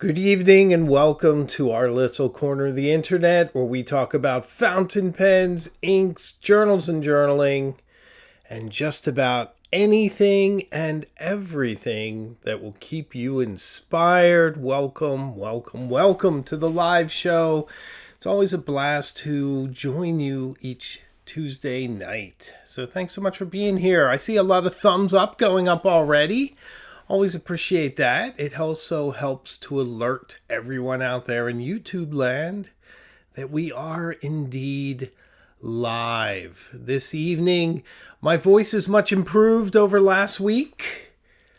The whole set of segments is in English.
Good evening and welcome to our little corner of the internet where we talk about fountain pens, inks, journals and journaling, and just about anything and everything that will keep you inspired. Welcome to the live show. It's always a blast to join you each Tuesday night. So thanks so much for being here. I see a lot of thumbs up going up already. Always appreciate that. It also helps to alert everyone out there in YouTube land that we are indeed live this evening. My voice is much improved over last week.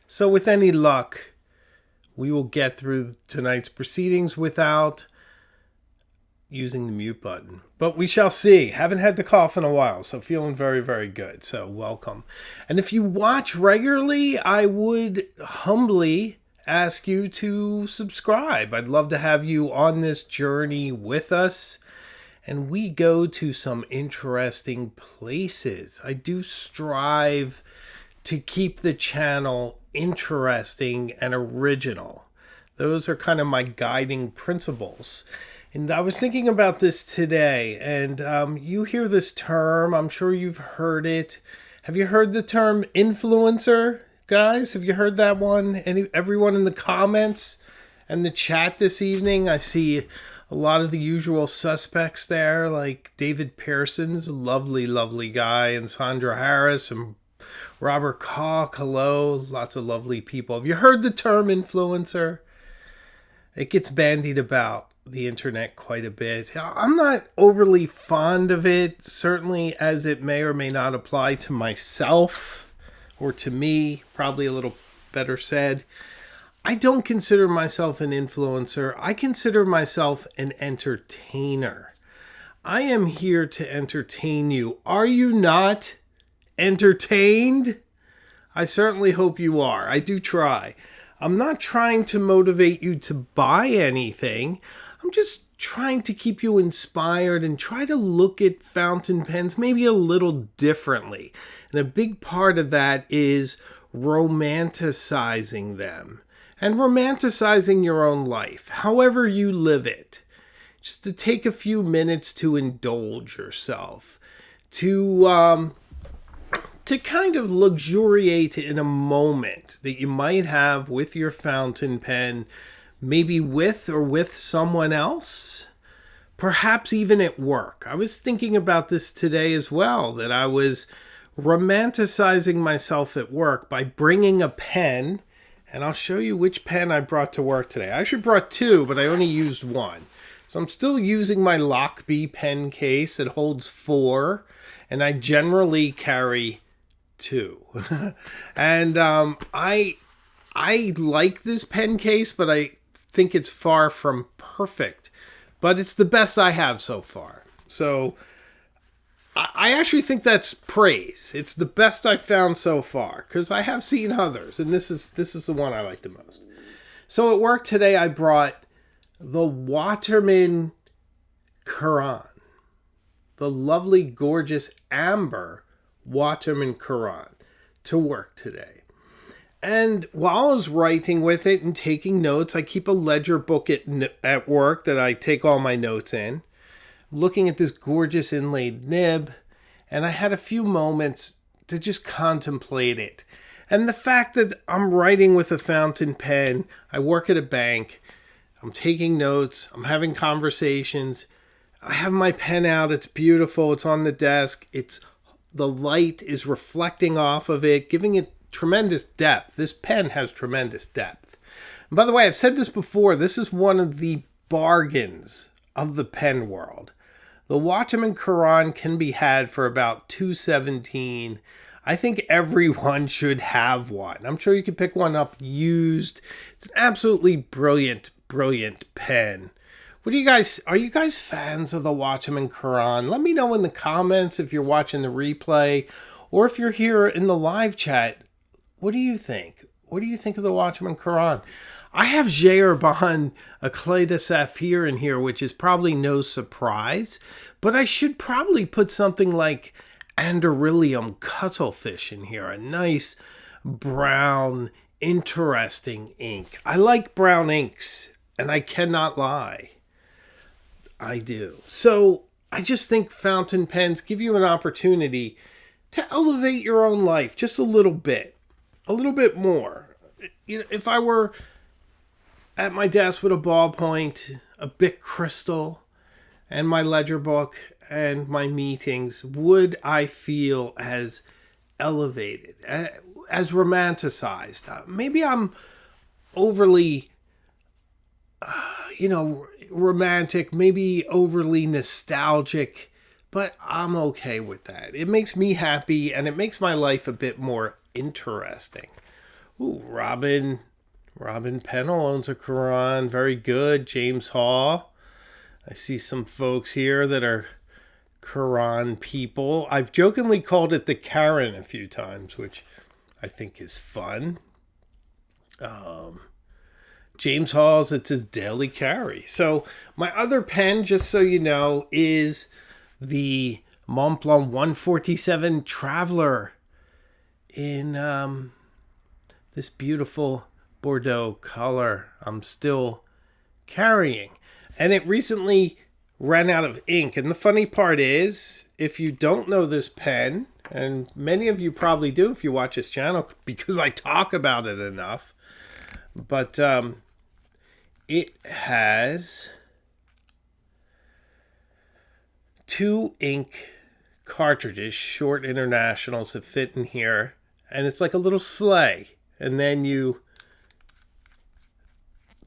So with any luck, we will get through tonight's proceedings without using the mute button. But we shall see. Haven't had the cough in a while, so feeling very, very good. So welcome. And if you watch regularly, I would humbly ask you to subscribe. I'd love to have you on this journey with us. And we go to some interesting places. I do strive to keep the channel interesting and original. Those are kind of my guiding principles. And I was thinking about this today, and you hear this term, I'm sure you've heard it. Have you heard the term influencer, guys? Have you heard that one? Everyone in the comments and the chat this evening? I see a lot of the usual suspects there, like David Pearson's a lovely, lovely guy, and Sandra Harris, and Robert Koch, hello, lots of lovely people. Have you heard the term influencer? It gets bandied about the internet quite a bit. I'm not overly fond of it, certainly as it may or may not apply to myself or to me, probably a little better said. I don't consider myself an influencer. I consider myself an entertainer. I am here to entertain you. Are you not entertained? I certainly hope you are. I do try. I'm not trying to motivate you to buy anything. I'm just trying to keep you inspired and try to look at fountain pens maybe a little differently. And a big part of that is romanticizing them and romanticizing your own life, however you live it. Just to take a few minutes to indulge yourself, to kind of luxuriate in a moment that you might have with your fountain pen, maybe with someone else, perhaps even at work. I was thinking about this today as well, that I was romanticizing myself at work by bringing a pen, and I'll show you which pen I brought to work today. I actually brought two, but I only used one. So I'm still using my Lockbee pen case. It holds 4, and I generally carry 2. And I like this pen case, but I think it's far from perfect, but it's the best I have so far. So I actually think that's praise. It's the best I've found so far, because I have seen others, and this is the one I like the most. So at work today, I brought the Waterman Carene, the lovely, gorgeous amber Waterman Carene, to work today. And while I was writing with it and taking notes, I keep a ledger book at work that I take all my notes in, looking at this gorgeous inlaid nib, and I had a few moments to just contemplate it. And the fact that I'm writing with a fountain pen, I work at a bank, I'm taking notes, I'm having conversations, I have my pen out, it's beautiful, it's on the desk, the light is reflecting off of it, giving it tremendous depth. This pen has tremendous depth. And by the way, I've said this before, this is one of the bargains of the pen world. The Waterman Carene can be had for about $2.17. I think everyone should have one. I'm sure you could pick one up used. It's an absolutely brilliant pen. Are you guys fans of the Waterman Carene? Let me know in the comments if you're watching the replay, or if you're here in the live chat. What do you think? What do you think of the Waterman Carene? I have Jaeger-Bond Eclat de Saphir in here, which is probably no surprise, but I should probably put something like Anderillium Cuttlefish in here, a nice brown, interesting ink. I like brown inks And I cannot lie. I do. So I just think fountain pens give you an opportunity to elevate your own life just a little bit more. You know, if I were at my desk with a ballpoint, a Bic crystal, and my ledger book and my meetings, would I feel as elevated, as romanticized? Maybe I'm overly, romantic, maybe overly nostalgic, but I'm okay with that. It makes me happy and it makes my life a bit more interesting. Ooh, Robin Pennell owns a Carene. Very good. James Hall. I see some folks here that are Carene people. I've jokingly called it the Carene a few times, which I think is fun. James Hall's, it's his daily carry. So my other pen, just so you know, is the Montblanc 147 Traveler in this beautiful Bordeaux color I'm still carrying. And it recently ran out of ink. And the funny part is, if you don't know this pen, and many of you probably do if you watch this channel because I talk about it enough, but it has 2 ink cartridges, short internationals that fit in here, and it's like a little sleigh, and then you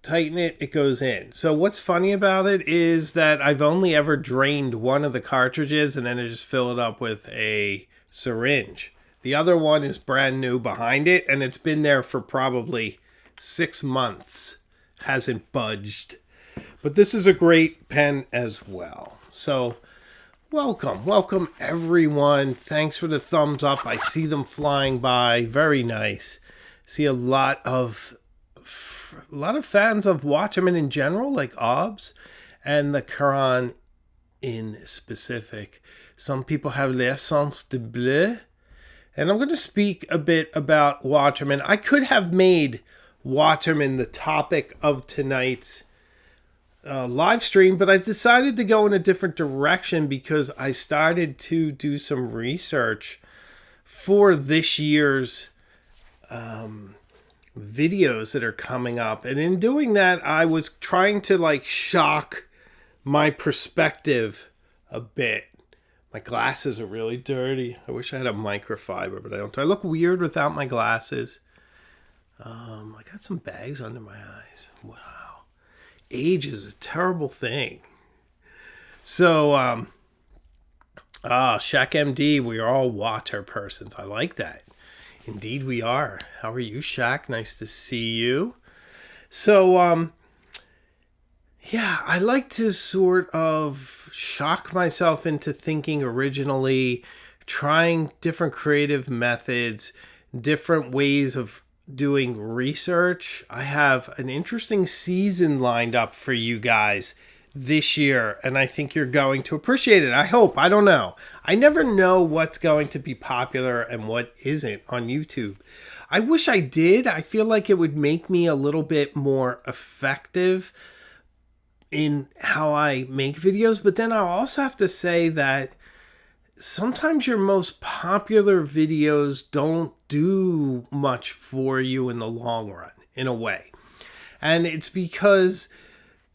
tighten it, it goes in. So what's funny about it is that I've only ever drained one of the cartridges and then I just fill it up with a syringe. The other one is brand new behind it, and it's been there for probably 6 months. Hasn't budged. But this is a great pen as well. So welcome everyone. Thanks for the thumbs up. I see them flying by. Very nice. See a lot of fans of Waterman in general, like Obs, and the Carene in specific. Some people have l'essence de bleu. And I'm going to speak a bit about Waterman. I could have made Waterman the topic of tonight's live stream, but I've decided to go in a different direction because I started to do some research for this year's videos that are coming up. And in doing that, I was trying to shock my perspective a bit. My glasses are really dirty. I wish I had a microfiber, but I don't. Do I look weird without my glasses? I got some bags under my eyes. Wow. Age is a terrible thing. So, Shaq MD, we are all water persons. I like that. Indeed we are. How are you, Shaq? Nice to see you. So, I like to sort of shock myself into thinking originally, trying different creative methods, different ways of doing research. I have an interesting season lined up for you guys this year, and I think you're going to appreciate it. I hope. I don't know. I never know what's going to be popular and what isn't on YouTube. I wish I did. I feel like it would make me a little bit more effective in how I make videos, but then I'll also have to say that sometimes your most popular videos don't do much for you in the long run, in a way. And it's because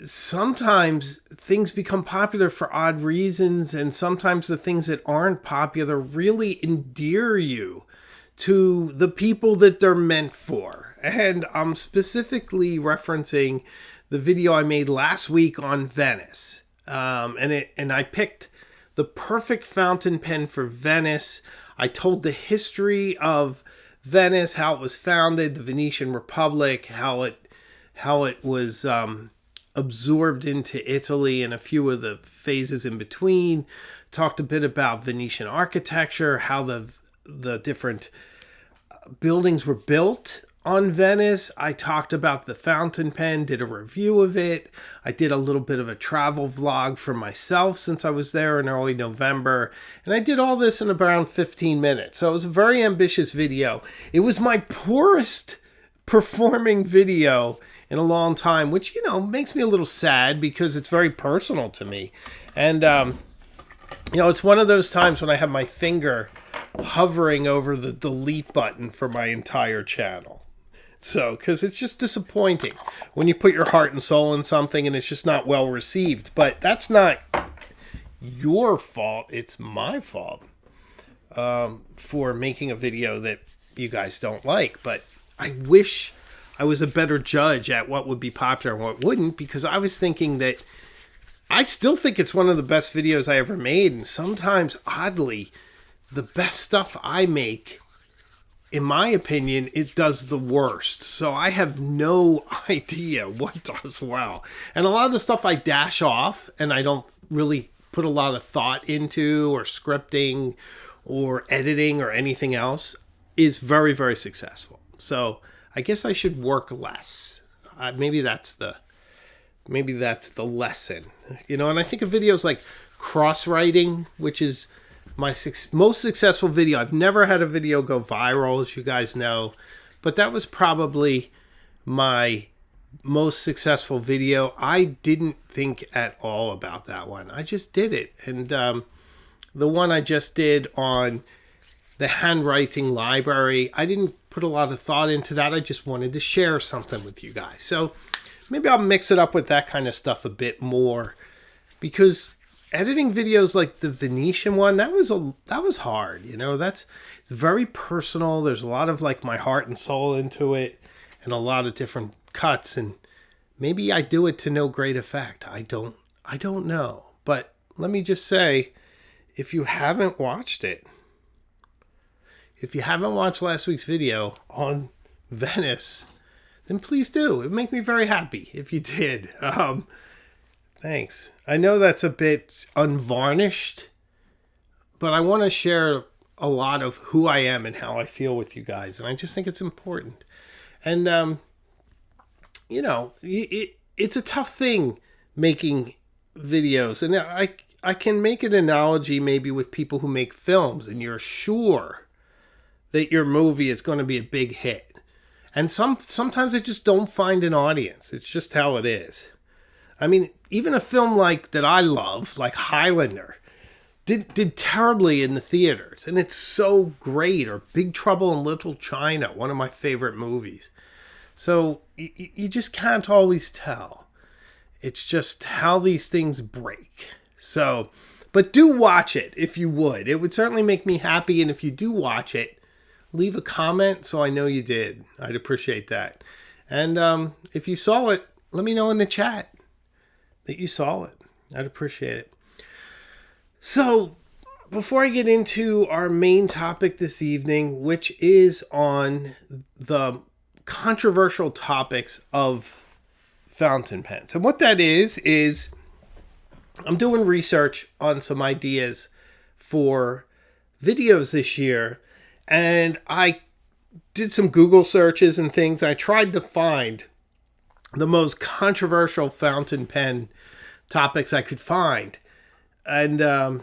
sometimes things become popular for odd reasons, and sometimes the things that aren't popular really endear you to the people that they're meant for. And I'm specifically referencing the video I made last week on Venice. And I picked the perfect fountain pen for Venice. I told the history of Venice, how it was founded, the Venetian Republic, how it was absorbed into Italy, and a few of the phases in between. Talked a bit about Venetian architecture, how the different buildings were built on Venice. I talked about the fountain pen, did a review of it. I did a little bit of a travel vlog for myself since I was there in early November. And I did all this in around 15 minutes. So it was a very ambitious video. It was my poorest performing video in a long time, which, makes me a little sad because it's very personal to me. And, it's one of those times when I have my finger hovering over the delete button for my entire channel. So, because it's just disappointing when you put your heart and soul in something and it's just not well received. But that's not your fault. It's my fault for making a video that you guys don't like. But I wish I was a better judge at what would be popular and what wouldn't, because I was thinking that I still think it's one of the best videos I ever made. And sometimes, oddly, the best stuff I make, in my opinion, it does the worst. So I have no idea what does well. And a lot of the stuff I dash off and I don't really put a lot of thought into, or scripting or editing or anything else, is very, very successful. So I guess I should work less. Maybe that's the lesson. And I think of videos like cross-writing, which is my most successful video. I've never had a video go viral, as you guys know, but that was probably my most successful video. I didn't think at all about that one. I just did it. And the one I just did on the handwriting library, I didn't put a lot of thought into that. I just wanted to share something with you guys. So maybe I'll mix it up with that kind of stuff a bit more, because editing videos like the Venetian one, that was hard. It's very personal. There's a lot of like my heart and soul into it, and a lot of different cuts, and maybe I do it to no great effect. I don't know. But let me just say, if you haven't watched last week's video on Venice, then please do. It would make me very happy if you did. Thanks. I know that's a bit unvarnished, but I want to share a lot of who I am and how I feel with you guys, and I just think it's important. And it's a tough thing making videos, and I can make an analogy maybe with people who make films, and you're sure that your movie is going to be a big hit, and sometimes they just don't find an audience. It's just how it is. I mean, even a film like that I love, like Highlander, did terribly in the theaters, and it's so great. Or Big Trouble in Little China, one of my favorite movies. So you just can't always tell. It's just how these things break. So, but do watch it if you would. It would certainly make me happy, and if you do watch it, leave a comment so I know you did. I'd appreciate that. And if you saw it, let me know in the chat that you saw it. I'd appreciate it. So, before I get into our main topic this evening, which is on the controversial topics of fountain pens. And what that is I'm doing research on some ideas for videos this year. And I did some Google searches and things. I tried to find the most controversial fountain pen topics I could find. And I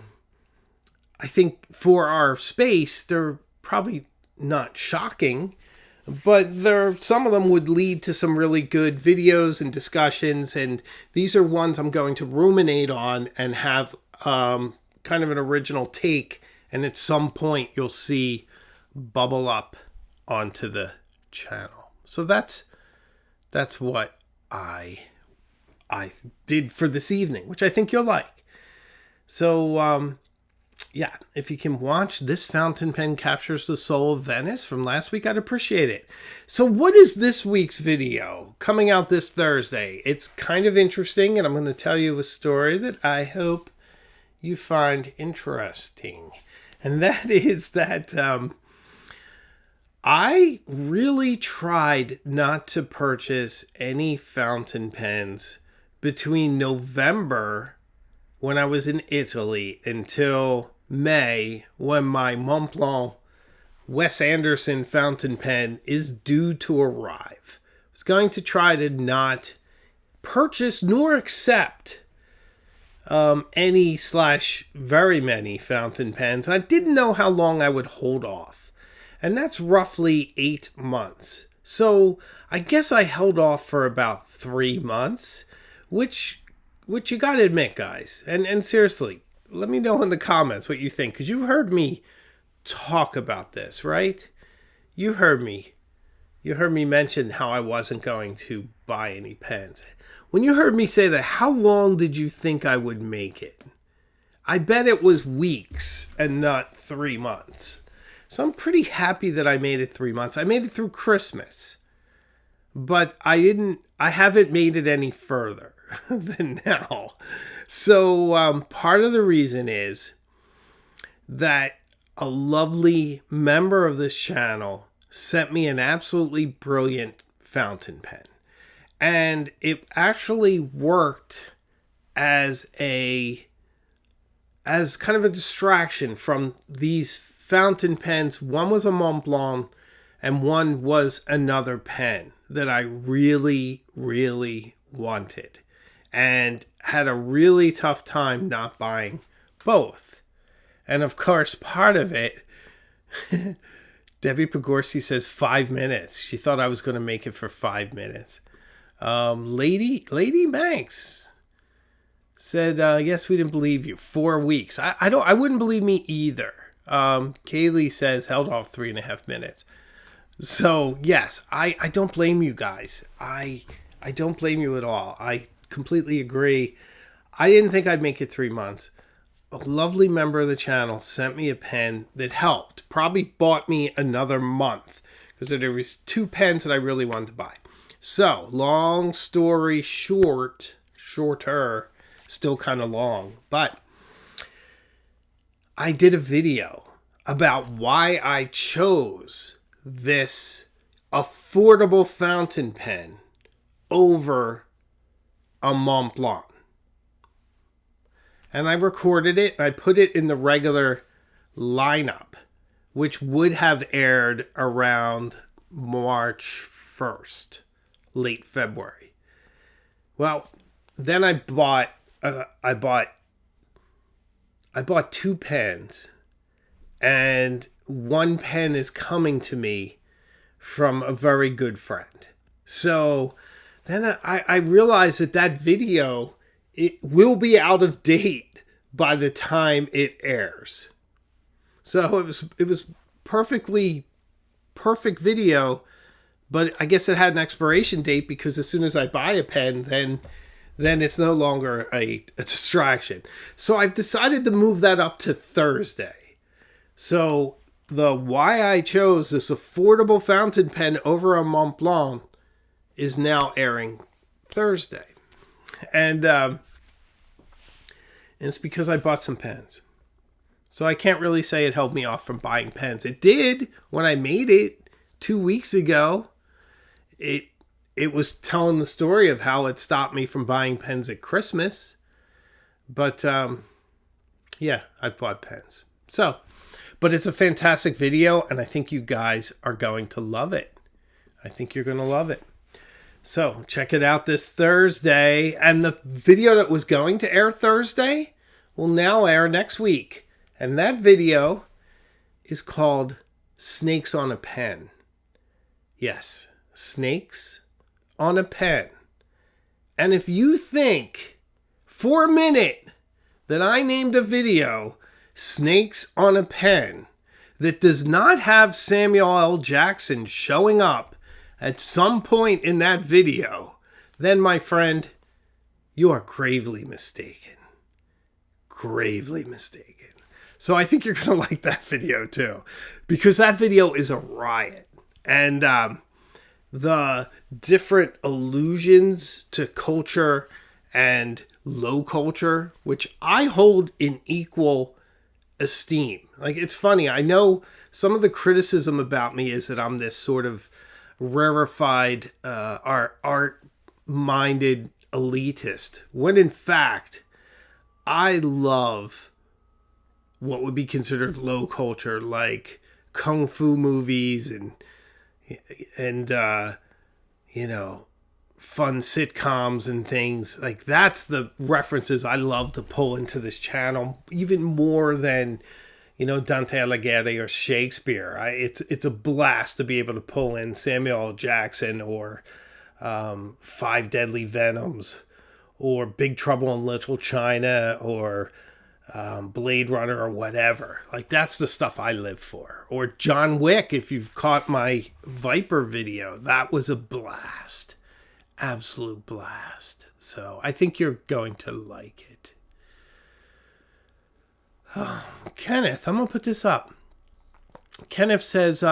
think for our space, they're probably not shocking, but some of them would lead to some really good videos and discussions. And these are ones I'm going to ruminate on and have kind of an original take. And at some point, you'll see bubble up onto the channel. So that's what I did for this evening, which I think you'll like. So yeah, if you can watch This Fountain Pen Captures the Soul of Venice from last week, I'd appreciate it. So what is this week's video coming out this Thursday? It's kind of interesting, and I'm going to tell you a story that I hope you find interesting. And that is that I really tried not to purchase any fountain pens between November, when I was in Italy, until May, when my Montblanc Wes Anderson fountain pen is due to arrive. I was going to try to not purchase nor accept very many fountain pens. I didn't know how long I would hold off. And that's roughly 8 months. So I guess I held off for about 3 months, which you gotta admit, guys, and seriously, let me know in the comments what you think, because you've heard me talk about this, right? You heard me. You heard me mention how I wasn't going to buy any pens. When you heard me say that, how long did you think I would make it? I bet it was weeks and not 3 months. So I'm pretty happy that I made it 3 months. I made it through Christmas. But I haven't made it any further than now. So part of the reason is that a lovely member of this channel sent me an absolutely brilliant fountain pen. And it actually worked as kind of a distraction from these fountain pens. One was a Mont Blanc and one was another pen that I really, really wanted and had a really tough time not buying both. And of course, part of it, Debbie Pogorski says 5 minutes. She thought I was going to make it for 5 minutes. Lady Manx said, yes, we didn't believe you. 4 weeks. I wouldn't believe me either. Kaylee says held off 3.5 minutes. So yes, I don't blame you guys. I don't blame you at all. I completely agree. I didn't think I'd make it 3 months. A lovely member of the channel sent me a pen that helped. Probably bought me another month because there was 2 pens that I really wanted to buy. So long story shorter, still kind of long, but I did a video about why I chose this affordable fountain pen over a Mont Blanc. And I recorded it, and I put it in the regular lineup, which would have aired around March 1st, late February. Well, then I bought 2 pens, and one pen is coming to me from a very good friend. So then I realized that video, it will be out of date by the time it airs. So it was perfect video, but I guess it had an expiration date because as soon as I buy a pen, then it's no longer a distraction. So I've decided to move that up to Thursday. So the why I chose this affordable fountain pen over a Mont Blanc is now airing Thursday. And it's because I bought some pens. So I can't really say it held me off from buying pens. It did when I made it 2 weeks ago. It was telling the story of how it stopped me from buying pens at Christmas. But yeah, I've bought pens. So, but it's a fantastic video, and I think you guys are going to love it. I think you're going to love it. So check it out this Thursday. And the video that was going to air Thursday will now air next week. And that video is called Snakes on a Pen. Yes, snakes on a pen. And if you think for a minute that I named a video Snakes on a Pen that does not have Samuel L. Jackson showing up at some point in that video, then my friend, you are gravely mistaken. Gravely mistaken. So I think you're going to like that video too, because that video is a riot. And the different allusions to culture and low culture, which I hold in equal esteem. Like, it's funny. I know some of the criticism about me is that I'm this sort of rarefied, art-minded elitist, when in fact, I love what would be considered low culture, like kung fu movies and you know, fun sitcoms and things. Like, that's the references I love to pull into this channel, even more than, Dante Alighieri or Shakespeare. It's a blast to be able to pull in Samuel L. Jackson or Five Deadly Venoms or Big Trouble in Little China or Blade Runner or whatever. Like, that's the stuff I live for. Or John Wick, if you've caught my Viper video, that was a blast. Absolute blast. So I think you're going to like it. Oh, Kenneth, I'm going to put this up. Kenneth says,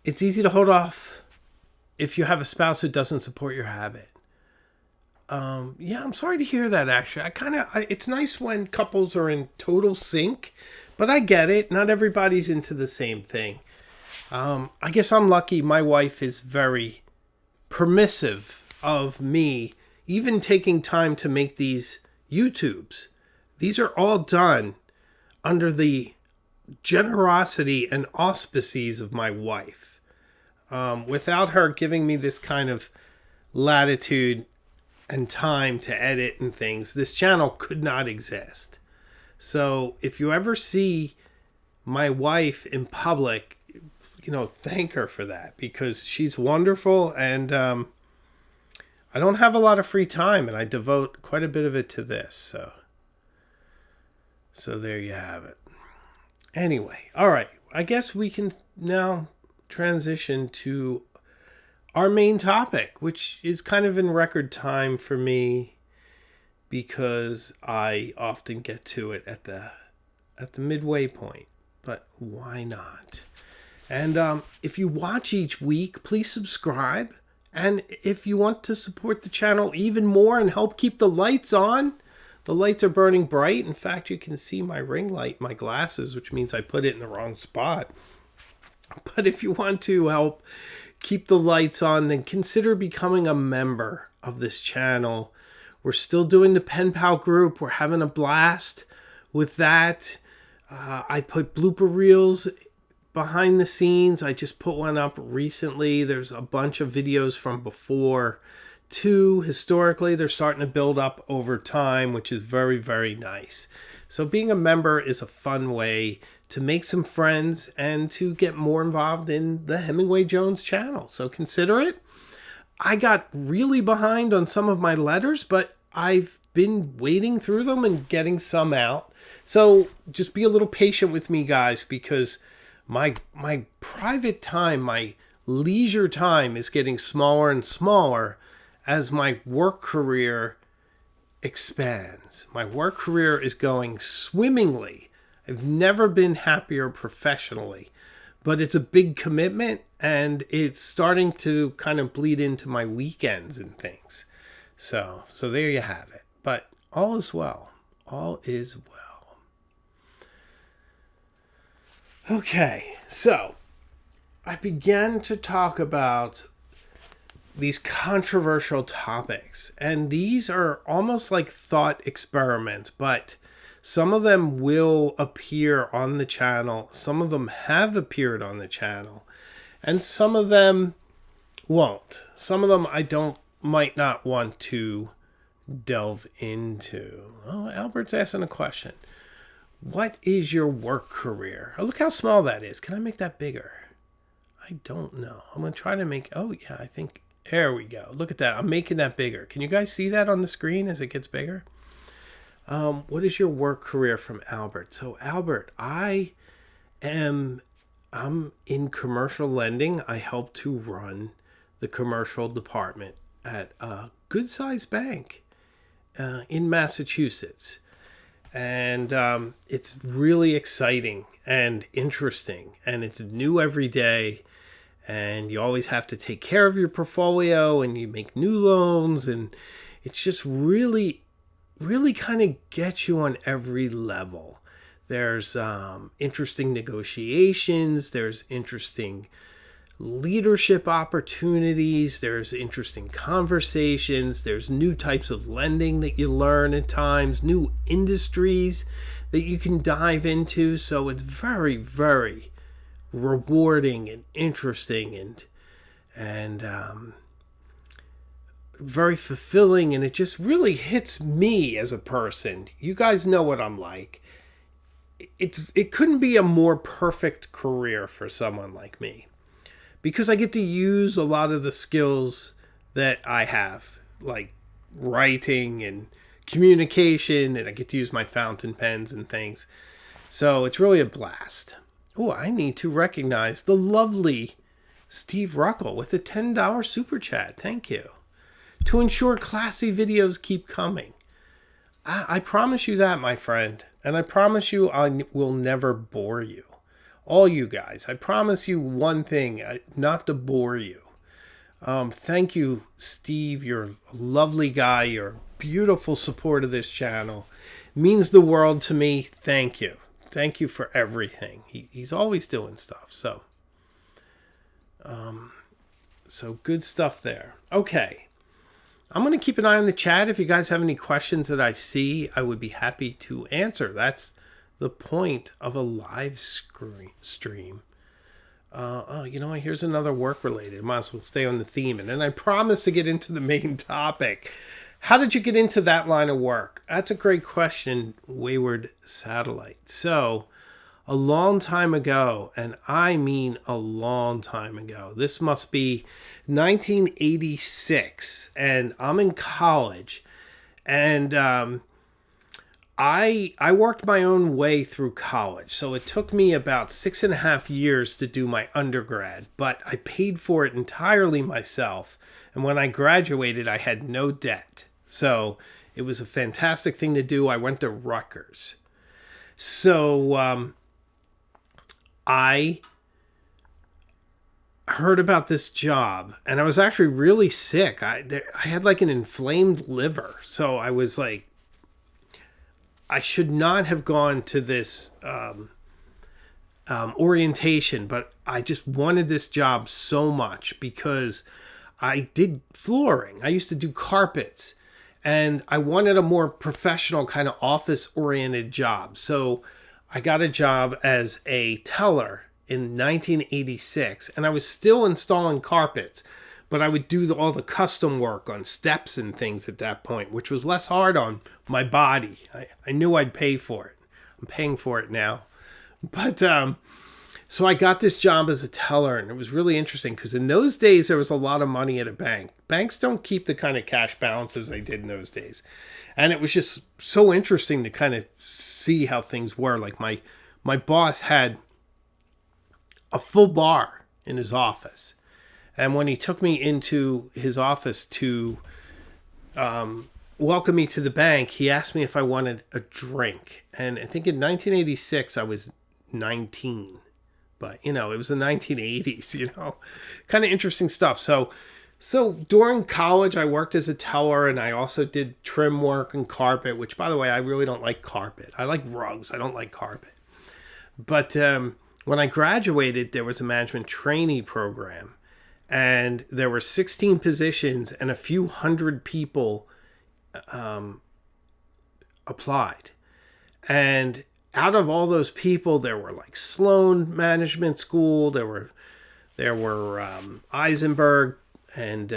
it's easy to hold off if you have a spouse who doesn't support your habit. Yeah, I'm sorry to hear that, actually. It's nice when couples are in total sync, but I get it. Not everybody's into the same thing. I guess I'm lucky. My wife is very permissive of me even taking time to make these YouTubes. These are all done under the generosity and auspices of my wife. Without her giving me this kind of latitude and time to edit and things, this channel could not exist. So if you ever see my wife in public, thank her for that, because she's wonderful, and I don't have a lot of free time, and I devote quite a bit of it to this. So there you have it. Anyway, all right. I guess we can now transition to our main topic, which is kind of in record time for me because I often get to it at the midway point. But why not? And if you watch each week, please subscribe. And if you want to support the channel even more and help keep the lights on, the lights are burning bright. In fact, you can see my ring light, my glasses, which means I put it in the wrong spot. But if you want to help keep the lights on, then consider becoming a member of this channel. We're still doing the Pen Pal group. We're having a blast with that. I put blooper reels behind the scenes. I just put one up recently. There's a bunch of videos from before too. Historically, they're starting to build up over time, which is very, very nice. So being a member is a fun way to make some friends and to get more involved in the Hemingway Jones channel. So consider it. I got really behind on some of my letters, but I've been wading through them and getting some out. So just be a little patient with me, guys, because my private time, my leisure time is getting smaller and smaller as my work career expands. My work career is going swimmingly. I've never been happier professionally, but it's a big commitment and it's starting to kind of bleed into my weekends and things. So there you have it. But all is well. All is well. Okay, so I began to talk about these controversial topics, and these are almost like thought experiments, but some of them will appear on the channel. Some of them have appeared on the channel, and some of them won't. Some of them might not want to delve into. Oh, Albert's asking a question. What is your work career? Oh, look how small that is. Can I make that bigger? I don't know. I'm going to try to make... Oh, yeah, I think... There we go. Look at that. I'm making that bigger. Can you guys see that on the screen as it gets bigger? What is your work career from Albert? So, Albert, I'm in commercial lending. I help to run the commercial department at a good-sized bank in Massachusetts. And it's really exciting and interesting, and it's new every day, and you always have to take care of your portfolio, and you make new loans, and it's just really, really kind of gets you on every level. There's interesting negotiations, there's interesting leadership opportunities, there's interesting conversations, there's new types of lending that you learn at times, new industries that you can dive into. So it's very, very rewarding and interesting and very fulfilling, and it just really hits me as a person. You guys know what I'm like. it couldn't be a more perfect career for someone like me, because I get to use a lot of the skills that I have, like writing and communication, and I get to use my fountain pens and things. So it's really a blast. Oh, I need to recognize the lovely Steve Ruckle with a $10 super chat. Thank you. To ensure classy videos keep coming. I promise you that, my friend. And I promise you I will never bore you. All you guys. I promise you one thing, not to bore you. Thank you, Steve. You're a lovely guy. You're a beautiful support of this channel. It means the world to me. Thank you. Thank you for everything. He's always doing stuff. So good stuff there. Okay. I'm going to keep an eye on the chat. If you guys have any questions that I see, I would be happy to answer. That's the point of a live stream. You know what? Here's another work-related. Might as well stay on the theme. And then I promise to get into the main topic. How did you get into that line of work? That's a great question, Wayward Satellite. So, a long time ago, and I mean a long time ago, this must be 1986, and I'm in college, and I worked my own way through college. So it took me about 6.5 years to do my undergrad, but I paid for it entirely myself. And when I graduated, I had no debt. So it was a fantastic thing to do. I went to Rutgers. So I heard about this job, and I was actually really sick. I had like an inflamed liver. So I was like, I should not have gone to this orientation, but I just wanted this job so much because I did flooring. I used to do carpets, and I wanted a more professional kind of office-oriented job. So I got a job as a teller in 1986, and I was still installing carpets, but I would do all the custom work on steps and things at that point, which was less hard on my body. I knew I'd pay for it. I'm paying for it now. But so I got this job as a teller, and it was really interesting because in those days there was a lot of money at a bank. Banks don't keep the kind of cash balances they did in those days. And it was just so interesting to kind of see how things were. Like my boss had a full bar in his office. And when he took me into his office to welcome me to the bank, he asked me if I wanted a drink. And I think in 1986, I was 19. But, you know, it was the 1980s, you know. Kind of interesting stuff. So during college, I worked as a teller, and I also did trim work and carpet, which, by the way, I really don't like carpet. I like rugs. I don't like carpet. But when I graduated, there was a management trainee program. And there were 16 positions, and a few hundred people applied. And out of all those people, there were like Sloan Management School, there were Eisenberg, and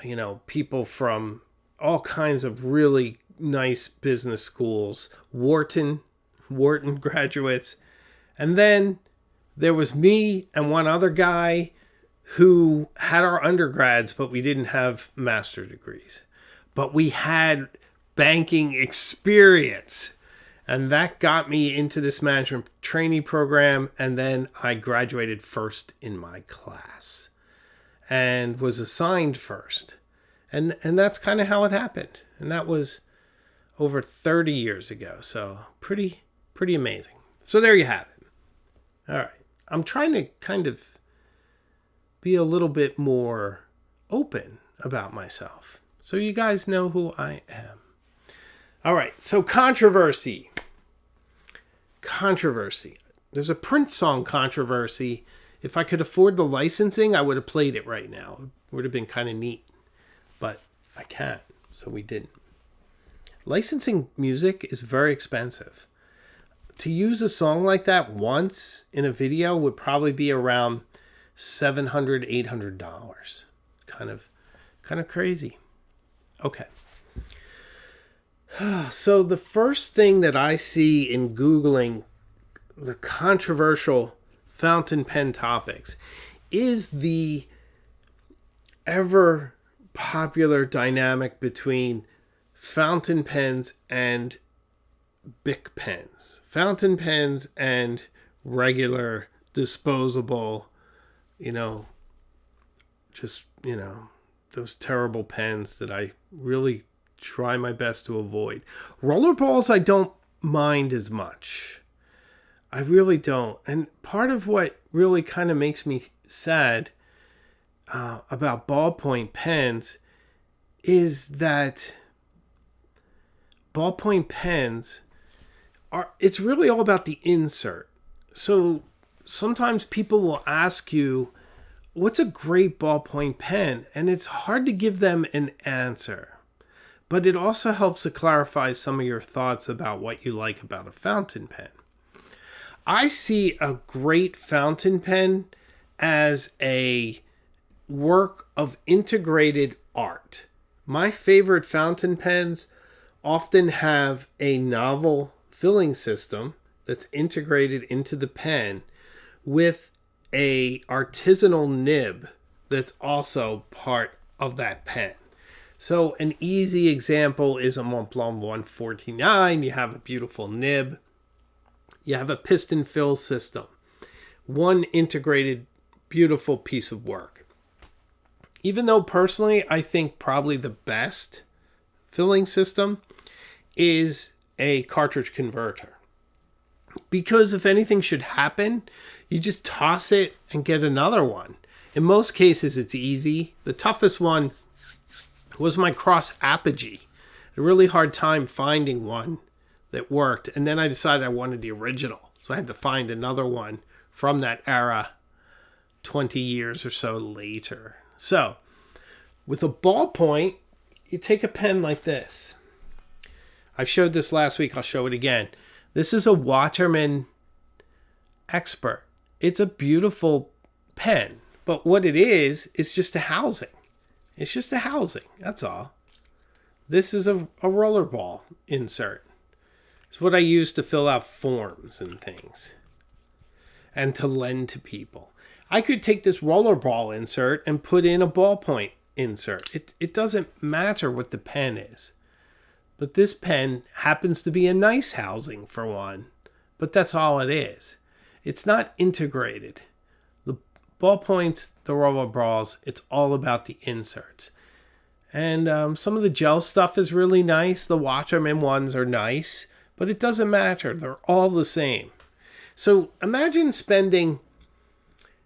you know, people from all kinds of really nice business schools, Wharton graduates, and then there was me and one other guy who had our undergrads, but we didn't have master degrees. But we had banking experience. And that got me into this management trainee program. And then I graduated first in my class and was assigned first. And that's kind of how it happened. And that was over 30 years ago. So pretty amazing. So there you have it. All right. I'm trying to kind of be a little bit more open about myself, so you guys know who I am. All right, so controversy. There's a Prince song, Controversy. If I could afford the licensing, I would have played it right now. It would have been kind of neat, but I can't, so we didn't. Licensing music is very expensive. To use a song like that once in a video would probably be around $700, $800. Kind of crazy. Okay. So the first thing that I see in Googling the controversial fountain pen topics is the ever popular dynamic between fountain pens and Bic pens. Fountain pens and regular disposable, you know, just, those terrible pens that I really try my best to avoid. Rollerballs I don't mind as much. I really don't. And part of what really kind of makes me sad about ballpoint pens is that ballpoint pens it's really all about the insert. So sometimes people will ask you, what's a great ballpoint pen? And it's hard to give them an answer. But it also helps to clarify some of your thoughts about what you like about a fountain pen. I see a great fountain pen as a work of integrated art. My favorite fountain pens often have a novel filling system that's integrated into the pen with a artisanal nib that's also part of that pen. So an easy example is a Montblanc 149. You have a beautiful nib. You have a piston fill system. One integrated, beautiful piece of work. Even though personally I think probably the best filling system is a cartridge converter. Because if anything should happen, you just toss it and get another one. In most cases, it's easy. The toughest one was my cross apogee. A really hard time finding one that worked. And then I decided I wanted the original. So I had to find another one from that era 20 years or so later. So with a ballpoint, you take a pen like this. I showed this last week. I'll show it again. This is a Waterman Expert. It's a beautiful pen. But what it is just a housing. It's just a housing. That's all. This is a rollerball insert. It's what I use to fill out forms and things. And to lend to people. I could take this rollerball insert and put in a ballpoint insert. It doesn't matter what the pen is. But this pen happens to be a nice housing for one. But that's all it is. It's not integrated. The ballpoints, the rollerballs, it's all about the inserts. And some of the gel stuff is really nice. The Waterman ones are nice. But it doesn't matter. They're all the same. So imagine spending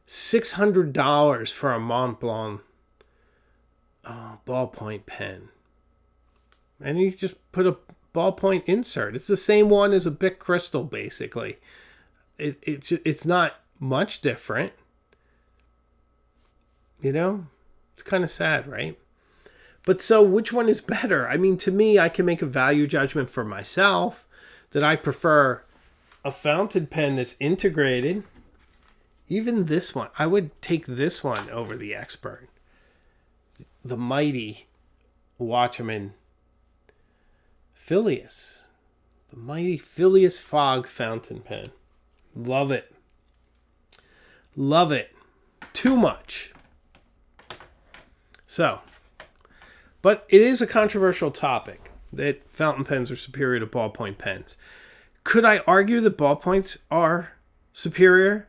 $600 for a Montblanc ballpoint pen. And you just put a ballpoint insert. It's the same one as a Bic Crystal, basically. It's not much different. It's kind of sad, right? But so which one is better? I mean, to me, I can make a value judgment for myself that I prefer a fountain pen that's integrated. Even this one. I would take this one over the Expert. The mighty Waterman Phileas. The mighty Phileas Fogg fountain pen. Love it. Love it. Too much. So, but it is a controversial topic that fountain pens are superior to ballpoint pens. Could I argue that ballpoints are superior?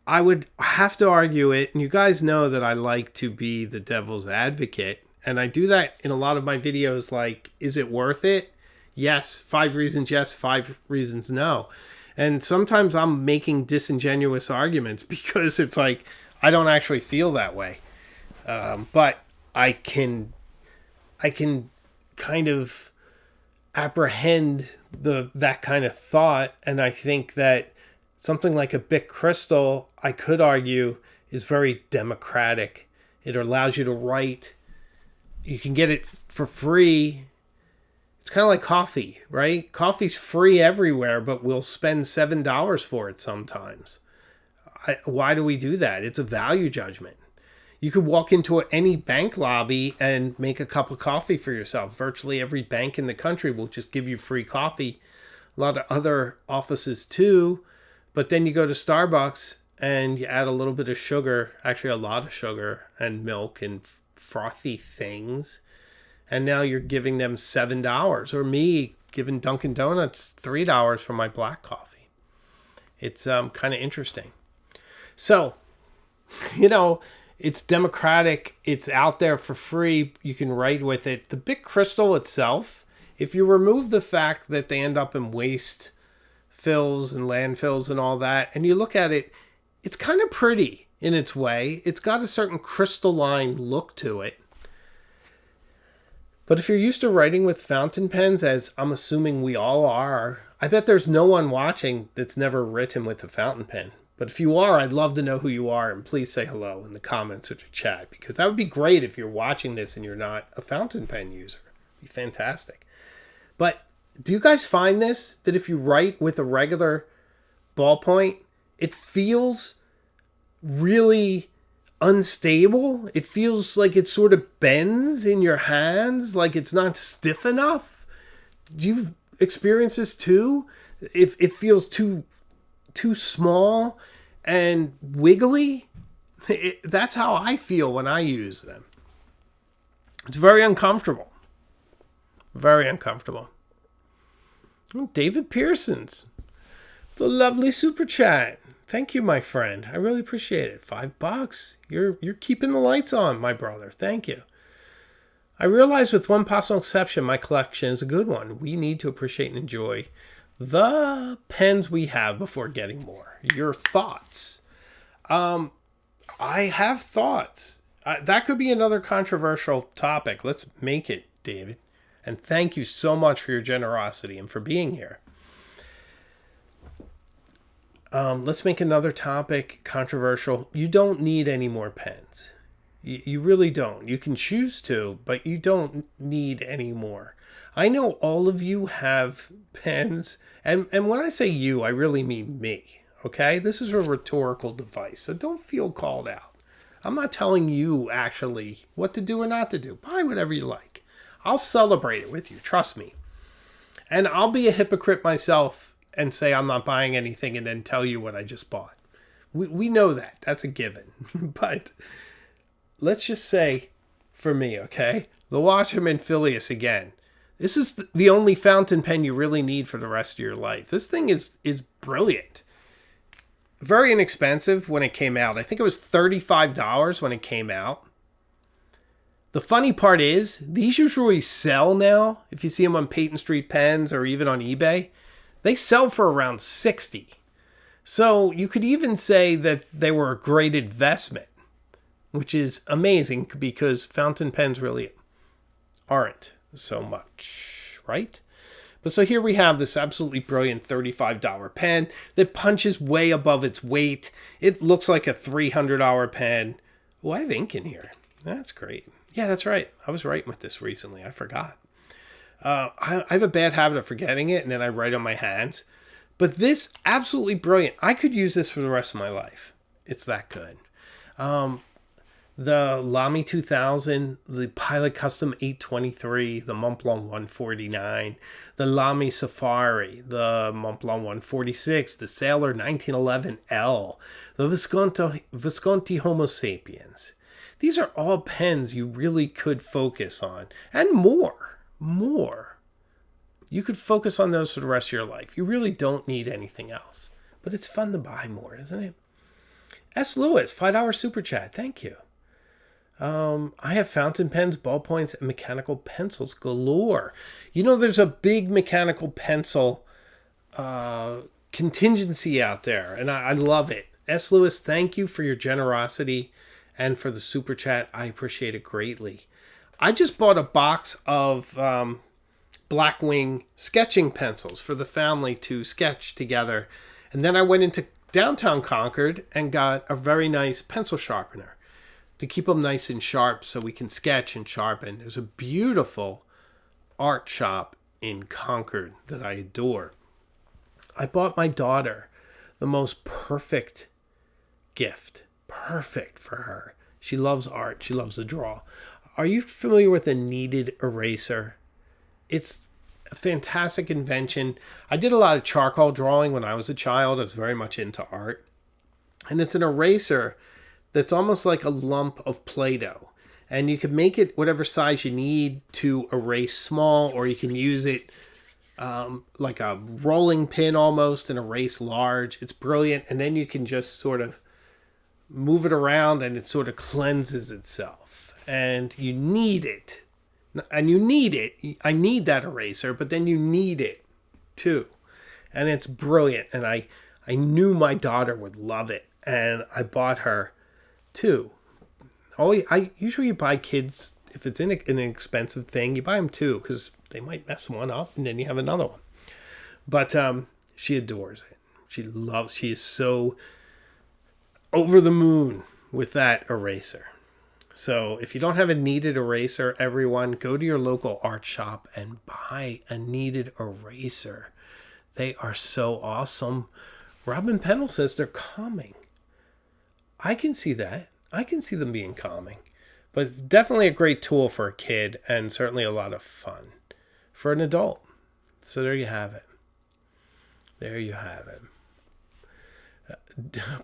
I would have to argue it, and you guys know that I like to be the devil's advocate, and I do that in a lot of my videos, like, is it worth it? Yes, 5 reasons yes, 5 reasons no. And sometimes I'm making disingenuous arguments because it's like, I don't actually feel that way. But I can kind of apprehend that kind of thought, and I think that something like a Bic Crystal, I could argue, is very democratic. It allows you to write. You can get it for free. It's kind of like coffee, right? Coffee's free everywhere, but we'll spend $7 for it sometimes. Why do we do that? It's a value judgment. You could walk into any bank lobby and make a cup of coffee for yourself. Virtually every bank in the country will just give you free coffee. A lot of other offices too. But then you go to Starbucks and you add a little bit of sugar, actually a lot of sugar and milk and frothy things. And now you're giving them $7. Or me giving Dunkin' Donuts $3 for my black coffee. It's kind of interesting. So, it's democratic. It's out there for free. You can write with it. The Bic crystal itself, if you remove the fact that they end up in waste fills and landfills and all that, and you look at it, it's kind of pretty in its way. It's got a certain crystalline look to it. But if you're used to writing with fountain pens, as I'm assuming we all are, I bet there's no one watching that's never written with a fountain pen. But if you are, I'd love to know who you are, and please say hello in the comments or the chat, because that would be great if you're watching this and you're not a fountain pen user. It'd be fantastic. But do you guys find this, that if you write with a regular ballpoint, it feels really unstable? It feels like it sort of bends in your hands, like it's not stiff enough. Do you experience this too? If it feels too small and wiggly, that's how I feel when I use them. It's very uncomfortable. Very uncomfortable. Oh, David Pearson's the lovely super chat. Thank you, my friend. I really appreciate it. $5. You're keeping the lights on, my brother. Thank you. I realize with one possible exception, my collection is a good one. We need to appreciate and enjoy the pens we have before getting more. Your thoughts. I have thoughts. That could be another controversial topic. Let's make it, David. And thank you so much for your generosity and for being here. Let's make another topic controversial. You don't need any more pens. You really don't. You can choose to, but you don't need any more. I know all of you have pens, and when I say you, I really mean me, okay? This is a rhetorical device, so don't feel called out. I'm not telling you actually what to do or not to do. Buy whatever you like. I'll celebrate it with you, trust me. And I'll be a hypocrite myself and say I'm not buying anything and then tell you what I just bought. We know that. That's a given. But let's just say, for me, okay? The Waterman Phileas again. This is the only fountain pen you really need for the rest of your life. This thing is brilliant. Very inexpensive when it came out. I think it was $35 when it came out. The funny part is, these usually sell now. If you see them on Peyton Street Pens or even on eBay, they sell for around $60. So you could even say that they were a great investment, which is amazing because fountain pens really aren't so much, right? But so here we have this absolutely brilliant $35 pen that punches way above its weight. It looks like a $300 pen. Oh, I have ink in here. That's great. Yeah, that's right. I was writing with this recently. I forgot. I have a bad habit of forgetting it, and then I write on my hands. But this, absolutely brilliant. I could use this for the rest of my life. It's that good. The Lamy 2000, the Pilot Custom 823, the Montblanc 149, the Lamy Safari, the Montblanc 146, the Sailor 1911L, the Visconti Homo Sapiens. These are all pens you really could focus on. And more. You could focus on those for the rest of your life. You really don't need anything else. But it's fun to buy more, isn't it? S. Lewis, $5 super chat. Thank you. I have fountain pens, ballpoints, and mechanical pencils galore. You know, there's a big mechanical pencil contingency out there, and I love it. S. Lewis, thank you for your generosity and for the super chat. I appreciate it greatly. I just bought a box of Blackwing sketching pencils for the family to sketch together, and then I went into downtown Concord and got a very nice pencil sharpener to keep them nice and sharp so we can sketch and sharpen. There's a beautiful art shop in Concord that I adore. I bought my daughter the most perfect gift. Perfect for her. She loves art. She loves to draw. Are you familiar with a kneaded eraser? It's a fantastic invention. I did a lot of charcoal drawing when I was a child. I was very much into art. And it's an eraser that's almost like a lump of Play-Doh. And you can make it whatever size you need to erase small, or you can use it like a rolling pin almost and erase large. It's brilliant. And then you can just sort of move it around and it sort of cleanses itself. And you need it. And you need it. I need that eraser, but then you need it too. And it's brilliant. And I knew my daughter would love it. And I bought her two. I usually buy kids, if it's an expensive thing, you buy them two because they might mess one up and then you have another one. But she adores it. She is so over the moon with that eraser. So if you don't have a kneaded eraser, everyone, go to your local art shop and buy a kneaded eraser. They are so awesome. Robin Pennell says they're calming. I can see that. I can see them being calming. But definitely a great tool for a kid and certainly a lot of fun for an adult. So there you have it. There you have it.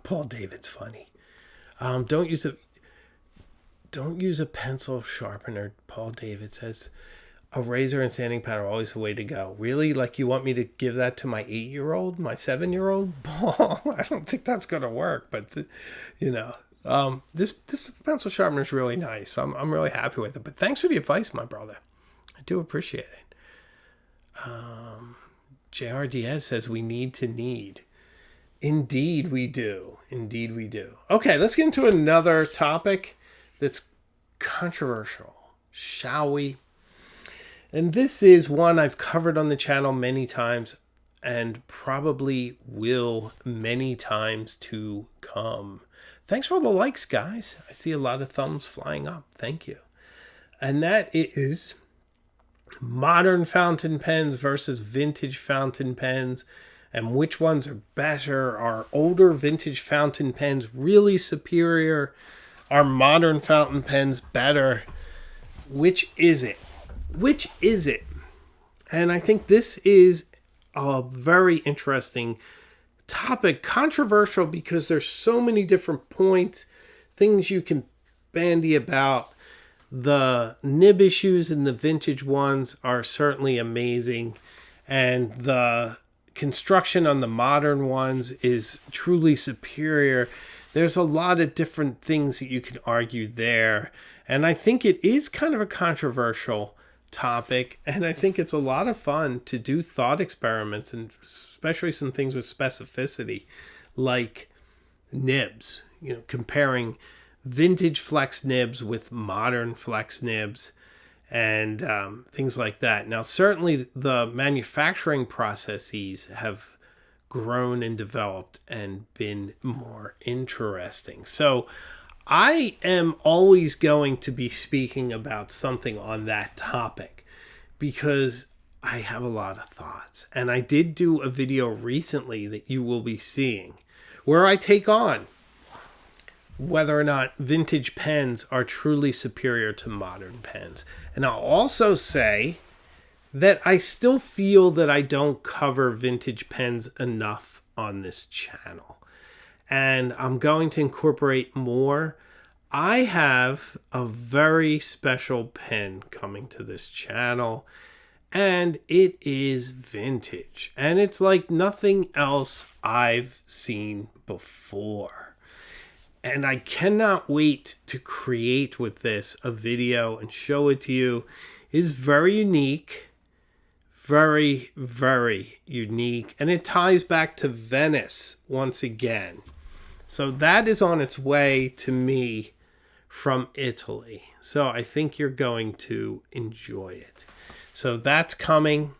Paul David's funny. Don't use a pencil sharpener. Paul David says a razor and sanding pad are always the way to go. Really? Like you want me to give that to my 8-year-old, my 7-year-old? Paul, I don't think that's going to work. But this pencil sharpener is really nice. I'm really happy with it. But thanks for the advice, my brother. I do appreciate it. J.R. Diaz says we need to knead. Indeed we do. Indeed we do. Okay, let's get into another topic that's controversial, shall we? And this is one I've covered on the channel many times and probably will many times to come. Thanks for all the likes, guys. I see a lot of thumbs flying up. Thank you. And that is modern fountain pens versus vintage fountain pens, and which ones are better. Are older vintage fountain pens really superior? Are modern fountain pens better? Which is it? Which is it? And I think this is a very interesting topic, controversial because there's so many different points, things you can bandy about. The nib issues in the vintage ones are certainly amazing, and the construction on the modern ones is truly superior. There's a lot of different things that you can argue there, and I think it is kind of a controversial topic, and I think it's a lot of fun to do thought experiments, and especially some things with specificity like nibs, comparing vintage flex nibs with modern flex nibs and things like that. Now, certainly the manufacturing processes have grown and developed and been more interesting. So I am always going to be speaking about something on that topic because I have a lot of thoughts. And I did do a video recently that you will be seeing where I take on whether or not vintage pens are truly superior to modern pens. And I'll also say that I still feel that I don't cover vintage pens enough on this channel. And I'm going to incorporate more. I have a very special pen coming to this channel, and it is vintage. And it's like nothing else I've seen before. And I cannot wait to create with this a video and show it to you. It is very unique. Very, very unique. And it ties back to Venice once again. So that is on its way to me from Italy. So I think you're going to enjoy it. So that's coming.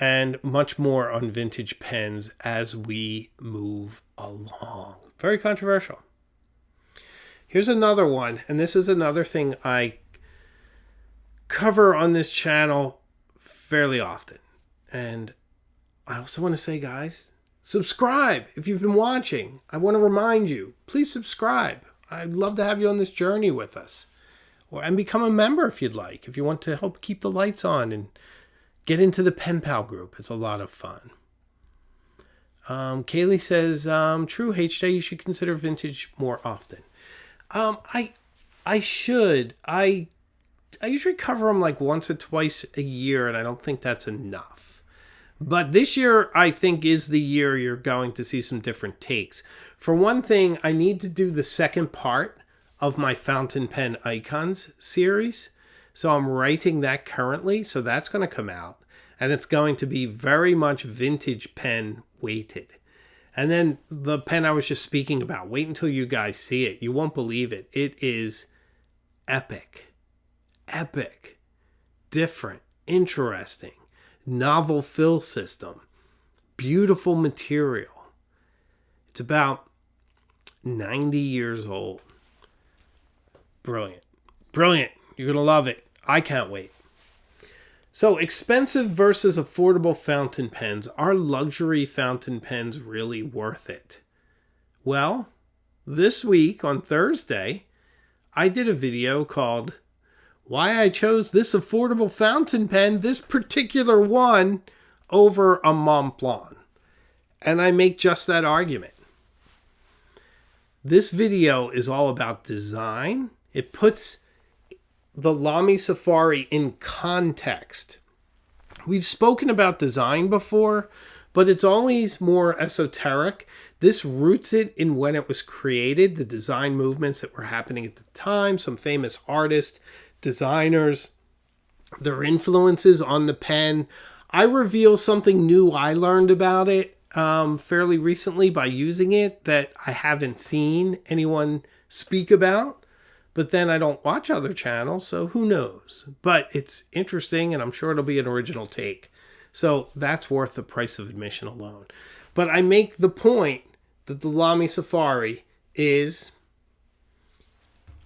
And much more on vintage pens as we move along. Very controversial. Here's another one, and this is another thing I cover on this channel fairly often. And I also want to say, guys, subscribe if you've been watching. I want to remind you, please subscribe. I'd love to have you on this journey with us. And become a member if you'd like, if you want to help keep the lights on and get into the Pen Pal group. It's a lot of fun. Kaylee says, true, HJ, you should consider vintage more often. I should. I usually cover them like once or twice a year, and I don't think that's enough. But this year, I think, is the year you're going to see some different takes. For one thing, I need to do the second part of my fountain pen icons series. So I'm writing that currently. So that's going to come out. And it's going to be very much vintage pen weighted. And then the pen I was just speaking about, wait until you guys see it. You won't believe it. It is epic. Epic. Different. Interesting. Novel fill system. Beautiful material. It's about 90 years old. Brilliant. Brilliant. You're going to love it. I can't wait. So, expensive versus affordable fountain pens. Are luxury fountain pens really worth it? Well, this week on Thursday, I did a video called Why I Chose This Affordable Fountain Pen, this particular one, over a Montblanc. And I make just that argument. This video is all about design. It puts the Lamy Safari in context. We've spoken about design before, but it's always more esoteric. This roots it in when it was created, the design movements that were happening at the time, some famous artists, designers, their influences on the pen. I reveal something new I learned about it fairly recently by using it that I haven't seen anyone speak about. But then I don't watch other channels, so who knows? But it's interesting, and I'm sure it'll be an original take. So that's worth the price of admission alone. But I make the point that the Lamy Safari is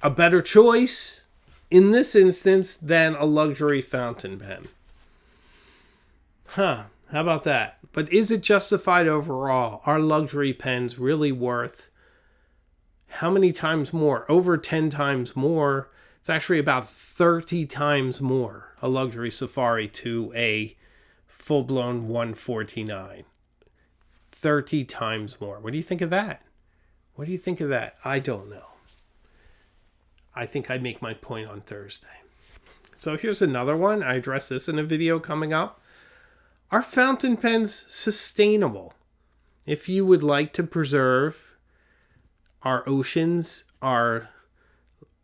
a better choice in this instance than a luxury fountain pen. How about that? But is it justified overall? Are luxury pens really worth how many times more? Over 10 times more. It's actually about 30 times more, a luxury Safari to a full-blown 149. 30 times more. What do you think of that? What do you think of that? I don't know. I think I make my point on Thursday. So here's another one. I address this in a video coming up. Are fountain pens sustainable? If you would like to preserve our oceans, our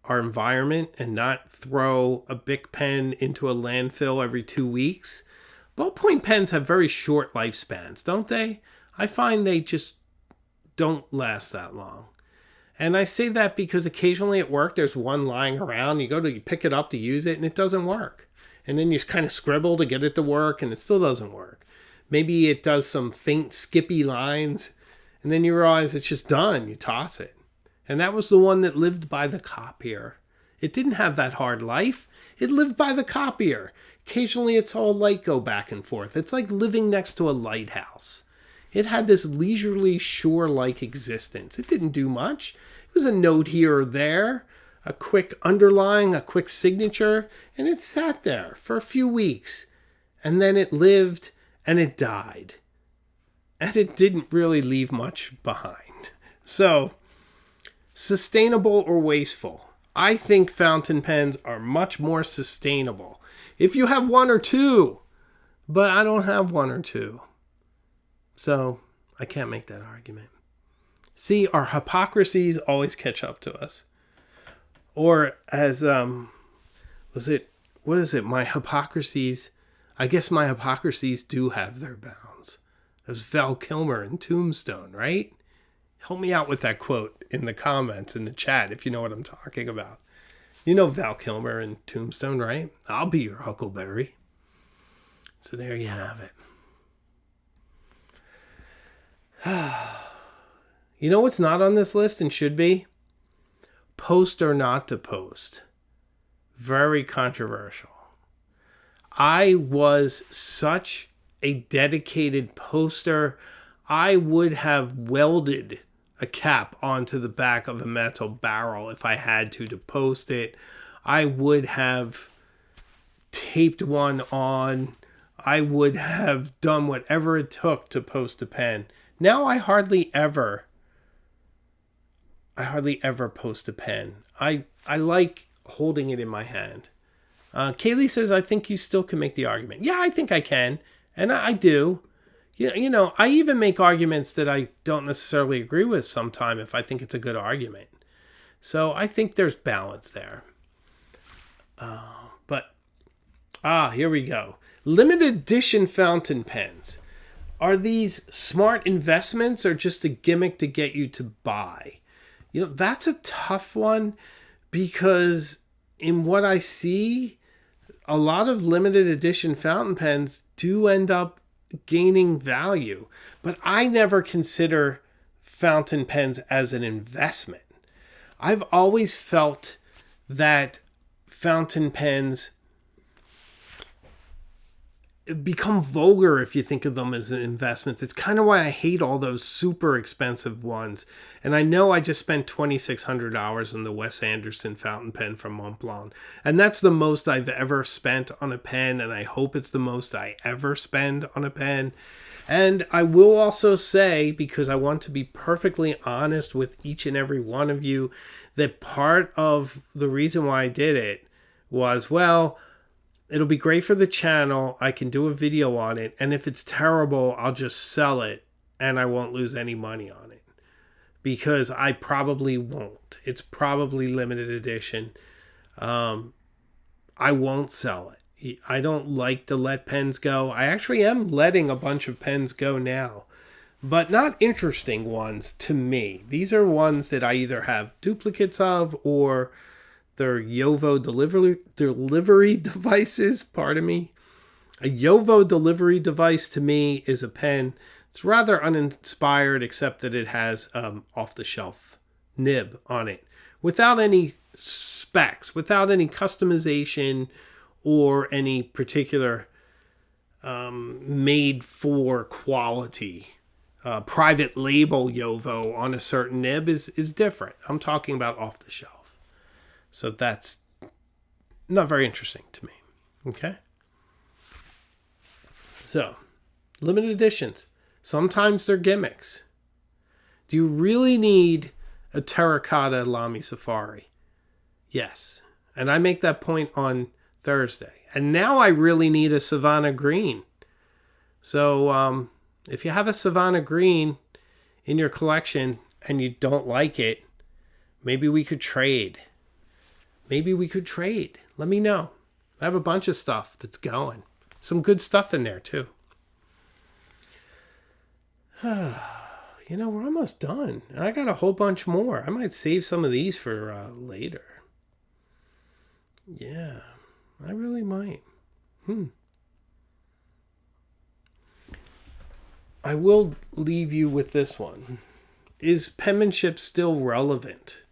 environment, and not throw a Bic pen into a landfill every 2 weeks. Ballpoint pens have very short lifespans, don't they? I find they just don't last that long. And I say that because occasionally at work there's one lying around. You pick it up to use it and it doesn't work. And then you just kind of scribble to get it to work and it still doesn't work. Maybe it does some faint skippy lines. And then you realize it's just done. You toss it. And that was the one that lived by the copier. It didn't have that hard life. It lived by the copier. Occasionally it saw a light go back and forth. It's like living next to a lighthouse. It had this leisurely shore-like existence. It didn't do much. It was a note here or there, a quick underline, a quick signature, and it sat there for a few weeks. And then it lived and it died. And it didn't really leave much behind. So, sustainable or wasteful? I think fountain pens are much more sustainable. If you have one or two, but I don't have one or two. So, I can't make that argument. See, our hypocrisies always catch up to us. Or as, my hypocrisies, I guess my hypocrisies do have their bounds. There's Val Kilmer in Tombstone, right? Help me out with that quote in the comments, in the chat, if you know what I'm talking about. You know Val Kilmer in Tombstone, right? I'll be your Huckleberry. So there you have it. You know what's not on this list and should be? Post or not to post. Very controversial. I was such a dedicated poster. I would have welded a cap onto the back of a metal barrel if I had to post it. I would have taped one on. I would have done whatever it took to post a pen. Now I hardly ever post a pen. I like holding it in my hand. Kaylee says, I think you still can make the argument. Yeah, I think I can. And I do. You know, I even make arguments that I don't necessarily agree with sometime if I think it's a good argument. So I think there's balance there. Here we go. Limited edition fountain pens. Are these smart investments or just a gimmick to get you to buy? You know, that's a tough one because in what I see, a lot of limited edition fountain pens do end up gaining value. But I never consider fountain pens as an investment. I've always felt that fountain pens become vulgar if you think of them as investments. It's kind of why I hate all those super expensive ones. And I know I just spent $2,600 on the Wes Anderson fountain pen from Montblanc. And that's the most I've ever spent on a pen. And I hope it's the most I ever spend on a pen. And I will also say, because I want to be perfectly honest with each and every one of you, that part of the reason why I did it was, well, it'll be great for the channel. I can do a video on it. And if it's terrible, I'll just sell it and I won't lose any money on it. Because I probably won't. It's probably limited edition. I won't sell it. I don't like to let pens go. I actually am letting a bunch of pens go now. But not interesting ones to me. These are ones that I either have duplicates of or they're Yovo delivery devices, pardon me. A Yovo delivery device to me is a pen. It's rather uninspired, except that it has off-the-shelf nib on it. Without any specs, without any customization or any particular made-for quality. Private label Yovo on a certain nib is different. I'm talking about off-the-shelf. So that's not very interesting to me. Okay? So, limited editions. Sometimes they're gimmicks. Do you really need a terracotta Lamy Safari? Yes. And I make that point on Thursday. And now I really need a Savannah Green. So, if you have a Savannah Green in your collection and you don't like it, maybe we could trade. Let me know. I have a bunch of stuff that's going. Some good stuff in there, too. You know, we're almost done. I got a whole bunch more. I might save some of these for later. Yeah, I really might. I will leave you with this one. Is penmanship still relevant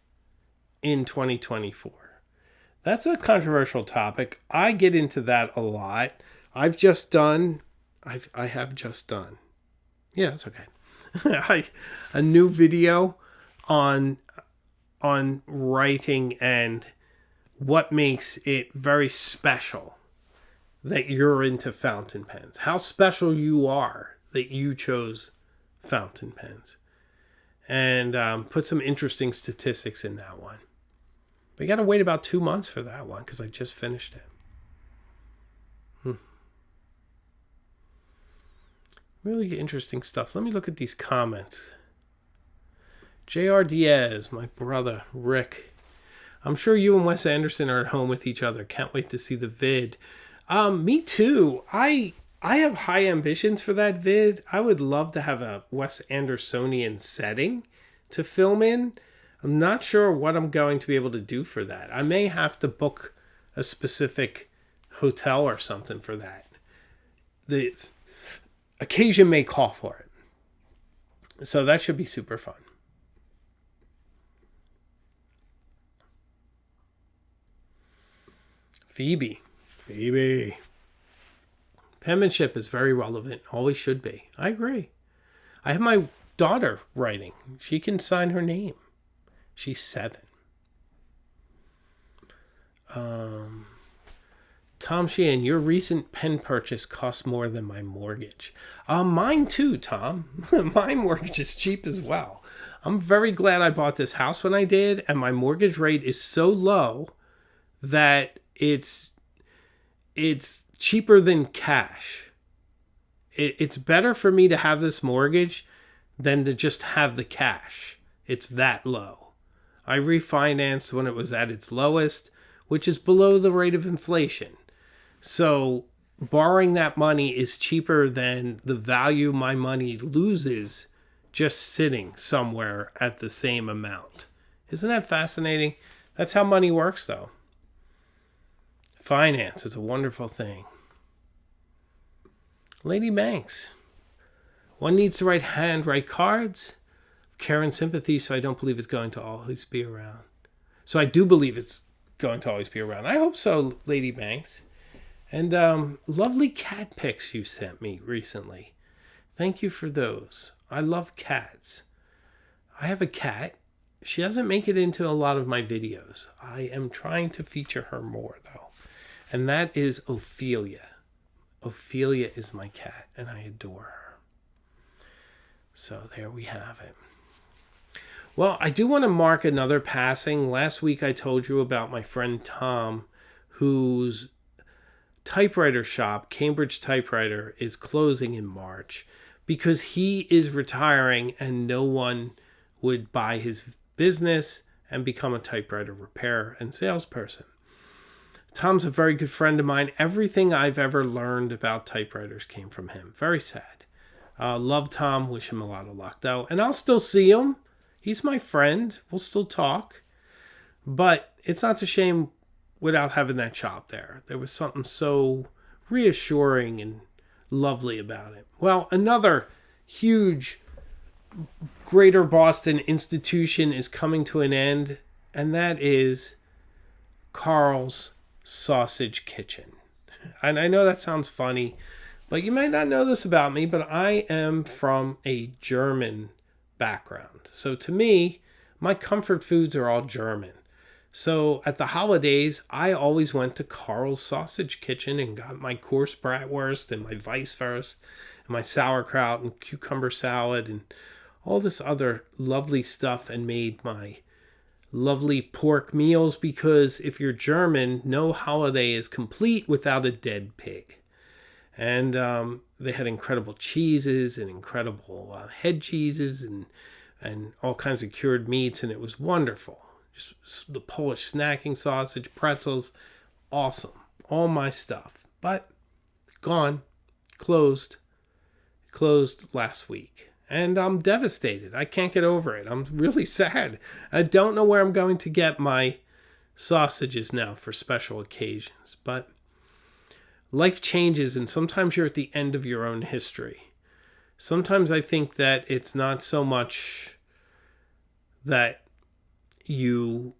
in 2024? That's a controversial topic. I get into that a lot. I have just done. Yeah, it's okay. A new video on writing and what makes it very special that you're into fountain pens. How special you are that you chose fountain pens. And put some interesting statistics in that one. We got to wait about 2 months for that one because I just finished it. Really interesting stuff. Let me look at these comments. J.R. Diaz, my brother, Rick. I'm sure you and Wes Anderson are at home with each other. Can't wait to see the vid. Me too. I have high ambitions for that vid. I would love to have a Wes Andersonian setting to film in. I'm not sure what I'm going to be able to do for that. I may have to book a specific hotel or something for that. The occasion may call for it. So that should be super fun. Phoebe. Penmanship is very relevant. Always should be. I agree. I have my daughter writing. She can sign her name. She's 7. Tom Sheehan, your recent pen purchase cost more than my mortgage. Mine too, Tom. My mortgage is cheap as well. I'm very glad I bought this house when I did, and my mortgage rate is so low that it's cheaper than cash. It's better for me to have this mortgage than to just have the cash. It's that low. I refinanced when it was at its lowest, which is below the rate of inflation. So borrowing that money is cheaper than the value my money loses just sitting somewhere at the same amount. Isn't that fascinating? That's how money works, though. Finance is a wonderful thing. Lady Banks. One needs to handwrite cards. Care and sympathy, so I don't believe it's going to always be around. So I do believe it's going to always be around. I hope so, Lady Banks. And lovely cat pics you sent me recently. Thank you for those. I love cats. I have a cat. She doesn't make it into a lot of my videos. I am trying to feature her more, though. And that is Ophelia. Ophelia is my cat, and I adore her. So there we have it. Well, I do want to mark another passing. Last week I told you about my friend Tom, whose typewriter shop, Cambridge Typewriter, is closing in March because he is retiring and no one would buy his business and become a typewriter repair and salesperson. Tom's a very good friend of mine. Everything I've ever learned about typewriters came from him. Very sad. Love Tom. Wish him a lot of luck, though. And I'll still see him. He's my friend. We'll still talk. But it's not a shame without having that shop there. There was something so reassuring and lovely about it. Well, another huge Greater Boston institution is coming to an end, and that is Carl's Sausage Kitchen. And I know that sounds funny, but you might not know this about me, but I am from a German background. So to me, my comfort foods are all German. So at the holidays, I always went to Carl's Sausage Kitchen and got my coarse bratwurst and my Weisswurst and my sauerkraut and cucumber salad and all this other lovely stuff and made my lovely pork meals, because if you're German, no holiday is complete without a dead pig. And they had incredible cheeses and incredible head cheeses and all kinds of cured meats, and it was wonderful. Just the Polish snacking sausage, pretzels, awesome. All my stuff. But gone, closed last week. And I'm devastated. I can't get over it. I'm really sad. I don't know where I'm going to get my sausages now for special occasions. But life changes, and sometimes you're at the end of your own history. Sometimes I think that it's not so much that you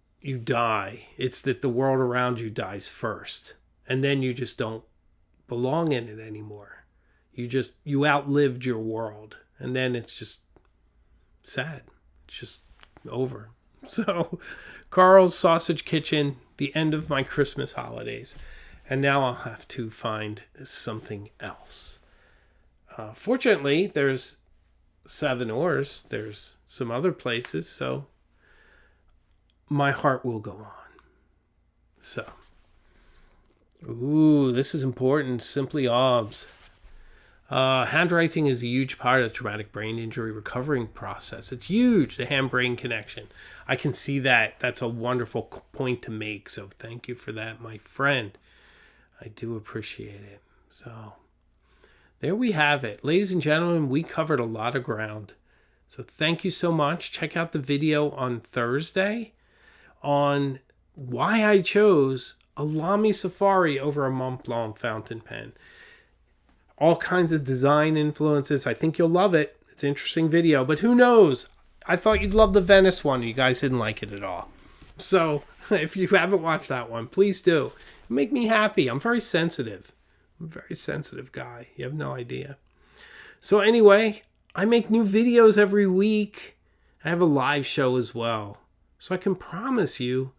die. It's that the world around you dies first. And then you just don't belong in it anymore. You outlived your world. And then it's just sad. It's just over. So, Carl's Sausage Kitchen, the end of my Christmas holidays. And now I'll have to find something else. Fortunately, there's Seven Oars. There's some other places. So, my heart will go on. So, this is important. Simply Obs. Handwriting is a huge part of the traumatic brain injury recovering process. It's huge, the hand-brain connection. I can see that. That's a wonderful point to make. So thank you for that, my friend. I do appreciate it. So there we have it. Ladies and gentlemen, we covered a lot of ground. So thank you so much. Check out the video on Thursday on why I chose a Lamy Safari over a Mont Blanc fountain pen. All kinds of design influences. I think you'll love it. It's an interesting video, but who knows? I thought you'd love the Venice one. You guys didn't like it at all. So if you haven't watched that one, please do. It make me happy. I'm very sensitive. I'm a very sensitive guy. You have no idea. So anyway, I make new videos every week. I have a live show as well. So I can promise you,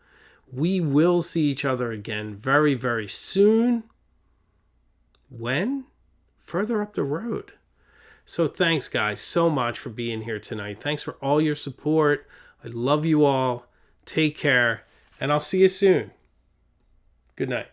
we will see each other again very, very soon. When? Further up the road. So thanks, guys, so much for being here tonight. Thanks for all your support. I love you all. Take care, and I'll see you soon. Good night.